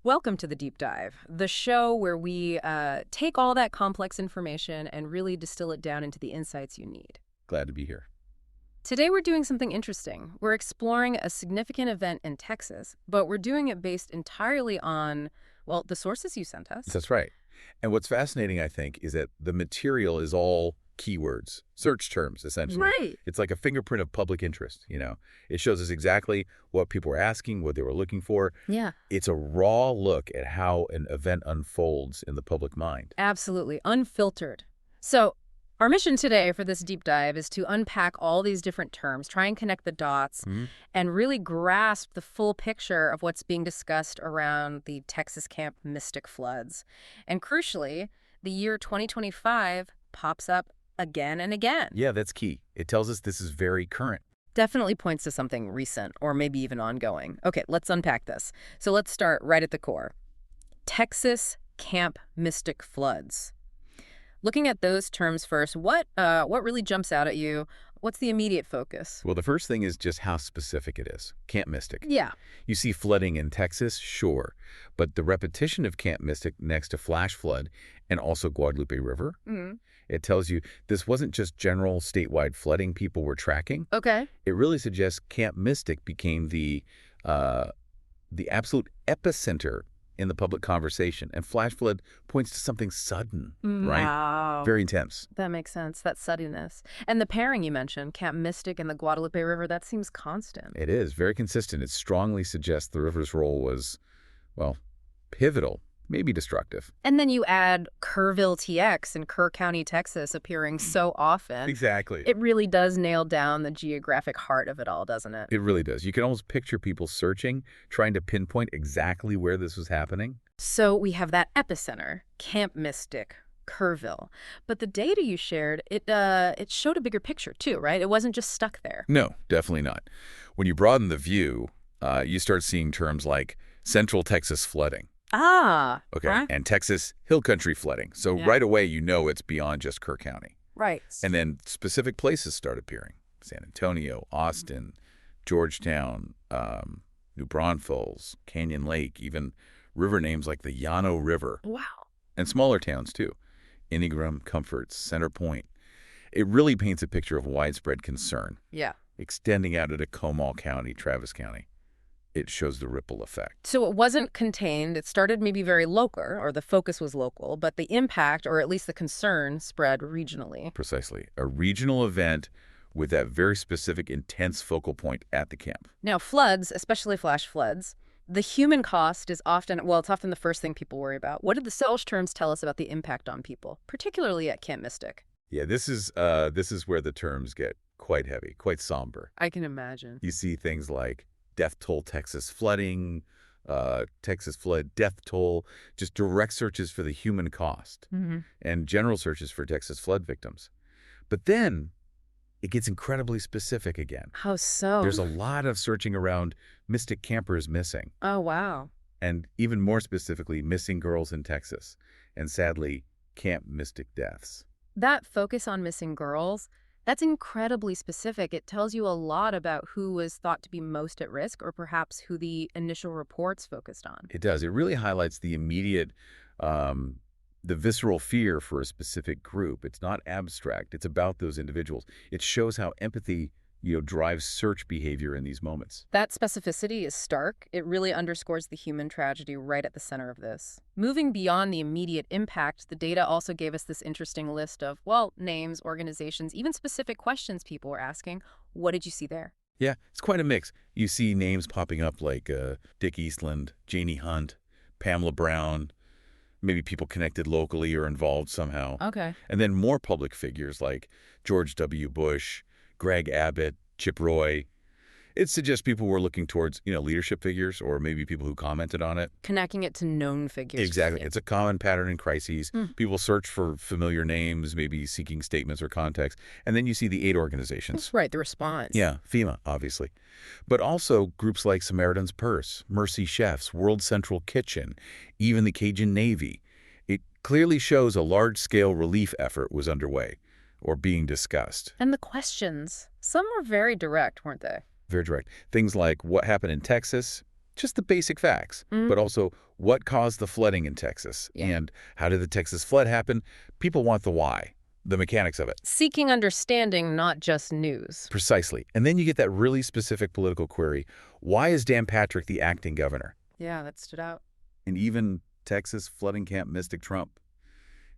Welcome to the Deep Dive, the show where we take all that complex information and really distill it down into the insights you need. Glad to be here. Today we're doing something interesting. We're exploring a significant event in Texas, but we're doing it based entirely on, well, the sources you sent us. That's right. And what's fascinating, I think, is that the material is all keywords, search terms, essentially. Right. It's like a fingerprint of public interest, you know. It shows us exactly what people were asking, what they were looking for. Yeah. It's a raw look at how an event unfolds in the public mind. Absolutely. Unfiltered. So our mission today for this deep dive is to unpack all these different terms, try and connect the dots, and really grasp the full picture of what's being discussed around the Texas Camp Mystic floods. And crucially, the year 2025 pops up again and again. Yeah, that's key. It tells us this is very current. Definitely points to something recent or maybe even ongoing. Okay, let's unpack this. So let's start right at the core. Texas Camp Mystic floods. Looking at those terms first, what really jumps out at you? What's the immediate focus? Well, the first thing is just how specific it is. Camp Mystic. Yeah. You see flooding in Texas, sure, but the repetition of Camp Mystic next to flash flood and also Guadalupe River, it tells you this wasn't just general statewide flooding people were tracking. Okay. It really suggests Camp Mystic became the absolute epicenter in the public conversation, and flash flood points to something sudden, right? Wow. Very intense. That makes sense, that suddenness. And the pairing you mentioned, Camp Mystic and the Guadalupe River, that seems constant. It is very consistent. It strongly suggests the river's role was, well, pivotal, maybe destructive. And then you add Kerrville TX in Kerr County, Texas, appearing so often. Exactly. It really does nail down the geographic heart of it all, doesn't it? It really does. You can almost picture people searching, trying to pinpoint exactly where this was happening. So we have that epicenter, Camp Mystic, Kerrville. But the data you shared, it showed a bigger picture too, right? It wasn't just stuck there. No, definitely not. When you broaden the view, you start seeing terms like Central Texas flooding. Ah. Okay. Huh? And Texas Hill Country flooding. So right away, you know it's beyond just Kerr County. Right. And then specific places start appearing. San Antonio, Austin, Georgetown, New Braunfels, Canyon Lake, even river names like the Llano River. Wow. And smaller towns, too. Ingram, Comforts, Center Point. It really paints a picture of widespread concern. Yeah. Extending out into Comal County, Travis County. It shows the ripple effect. So it wasn't contained. It started maybe very local, or the focus was local, but the impact, or at least the concern, spread regionally. Precisely. A regional event with that very specific, intense focal point at the camp. Now, floods, especially flash floods, the human cost is often, well, it's often the first thing people worry about. What did the SELJ terms tell us about the impact on people, particularly at Camp Mystic? Yeah, this is where the terms get quite heavy, quite somber. I can imagine. You see things like death toll Texas flooding, Texas flood death toll, just direct searches for the human cost, and general searches for Texas flood victims. But then it gets incredibly specific again. How so? There's a lot of searching around Mystic campers missing. Oh, wow. And even more specifically, missing girls in Texas. And sadly, Camp Mystic deaths. That focus on missing girls, that's incredibly specific. It tells you a lot about who was thought to be most at risk, or perhaps who the initial reports focused on. It does. It really highlights the immediate, the visceral fear for a specific group. It's not abstract. It's about those individuals. It shows how empathy, drives search behavior in these moments. That specificity is stark. It really underscores the human tragedy right at the center of this. Moving beyond the immediate impact, the data also gave us this interesting list of, well, names, organizations, even specific questions people were asking. What did you see there? Yeah, it's quite a mix. You see names popping up like Dick Eastland, Janie Hunt, Pamela Brown, maybe people connected locally or involved somehow. Okay. And then more public figures like George W. Bush, Greg Abbott, Chip Roy. It suggests people were looking towards, leadership figures or maybe people who commented on it. Connecting it to known figures. Exactly. It's a common pattern in crises. People search for familiar names, maybe seeking statements or context. And then you see the aid organizations. That's right, the response. Yeah, FEMA, obviously. But also groups like Samaritan's Purse, Mercy Chefs, World Central Kitchen, even the Cajun Navy. It clearly shows a large-scale relief effort was underway or being discussed. And the questions, some were very direct, weren't they? Very direct. Things like what happened in Texas, just the basic facts, but also What caused the flooding in Texas? Yeah. And how did the Texas flood happen? People want the why, the mechanics of it. Seeking understanding, not just news. Precisely. And then you get that really specific political query. Why is Dan Patrick the acting governor? Yeah, that stood out. And even Texas flooding camp mystic Trump.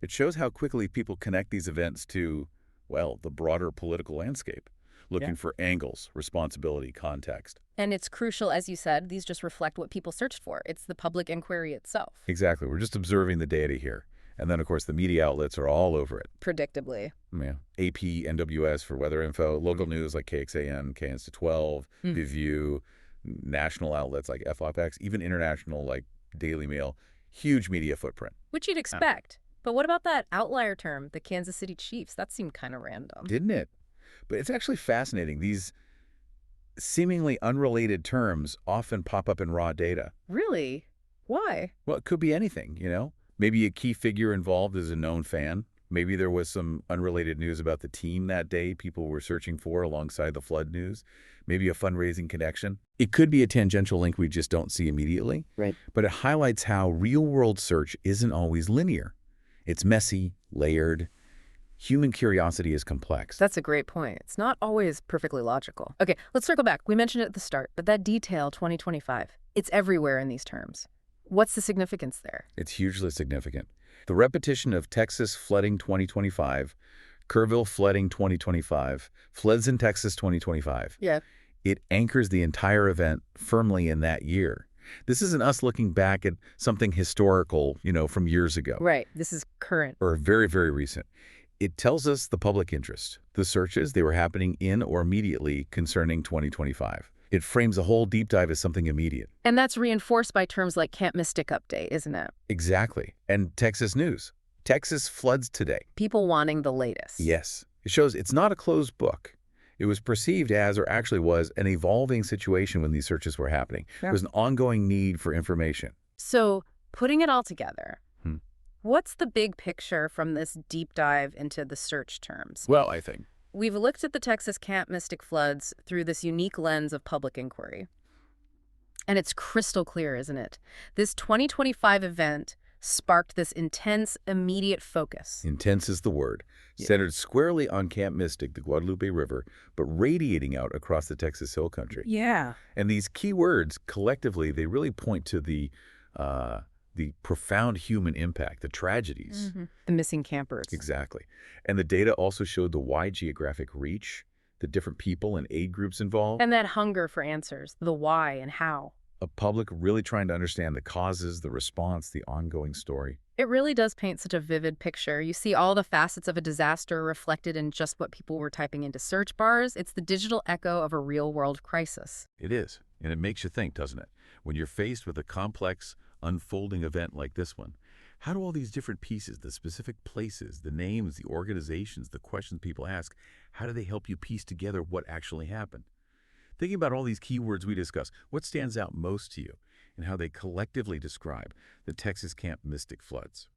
It shows how quickly people connect these events to, well, the broader political landscape, looking for angles, responsibility, context. And it's crucial, as you said, these just reflect what people searched for. It's the public inquiry itself. Exactly. We're just observing the data here. And then, of course, the media outlets are all over it. Predictably. Yeah. AP, NWS for weather info, local news like KXAN, KNS12, The View, national outlets like FOPX, even international like Daily Mail. Huge media footprint. Which you'd expect. But what about that outlier term, the Kansas City Chiefs? That seemed kind of random. Didn't it? But it's actually fascinating. These seemingly unrelated terms often pop up in raw data. Really? Why? Well, it could be anything, you know? Maybe a key figure involved is a known fan. Maybe there was some unrelated news about the team that day people were searching for alongside the flood news. Maybe a fundraising connection. It could be a tangential link we just don't see immediately. Right. But it highlights how real-world search isn't always linear. It's messy, layered. Human curiosity is complex. That's a great point. It's not always perfectly logical. Okay, let's circle back. We mentioned it at the start, but that detail 2025, it's everywhere in these terms. What's the significance there? It's hugely significant. The repetition of Texas flooding 2025, Kerrville flooding 2025, floods in Texas 2025. Yeah. It anchors the entire event firmly in that year. This isn't us looking back at something historical, from years ago. Right. This is current. Or very, very recent. It tells us the public interest. The searches, they were happening in or immediately concerning 2025. It frames the whole deep dive as something immediate. And that's reinforced by terms like Camp Mystic Update, isn't it? Exactly. And Texas news. Texas floods today. People wanting the latest. Yes. It shows it's not a closed book. It was perceived as, or actually was, an evolving situation when these searches were happening. Yeah. There was an ongoing need for information. So, putting it all together, what's the big picture from this deep dive into the search terms? Well, I think We've looked at the Texas Camp Mystic floods through this unique lens of public inquiry. And it's crystal clear, isn't it? This 2025 event sparked this intense, immediate focus. intense is the word. Yeah. Centered squarely on Camp Mystic, the Guadalupe River, but radiating out across the Texas Hill Country. Yeah. And these key words, collectively, they really point to the profound human impact, the tragedies. The missing campers. Exactly. And the data also showed the wide geographic reach, the different people and aid groups involved. And that hunger for answers, the why and how. A public really trying to understand the causes, the response, the ongoing story. It really does paint such a vivid picture. You see all the facets of a disaster reflected in just what people were typing into search bars. It's the digital echo of a real-world crisis. It is. And it makes you think, doesn't it? When you're faced with a complex, unfolding event like this one, how do all these different pieces, the specific places, the names, the organizations, the questions people ask, how do they help you piece together what actually happened? Thinking about all these keywords we discuss, what stands out most to you and how they collectively describe the Texas Camp Mystic floods?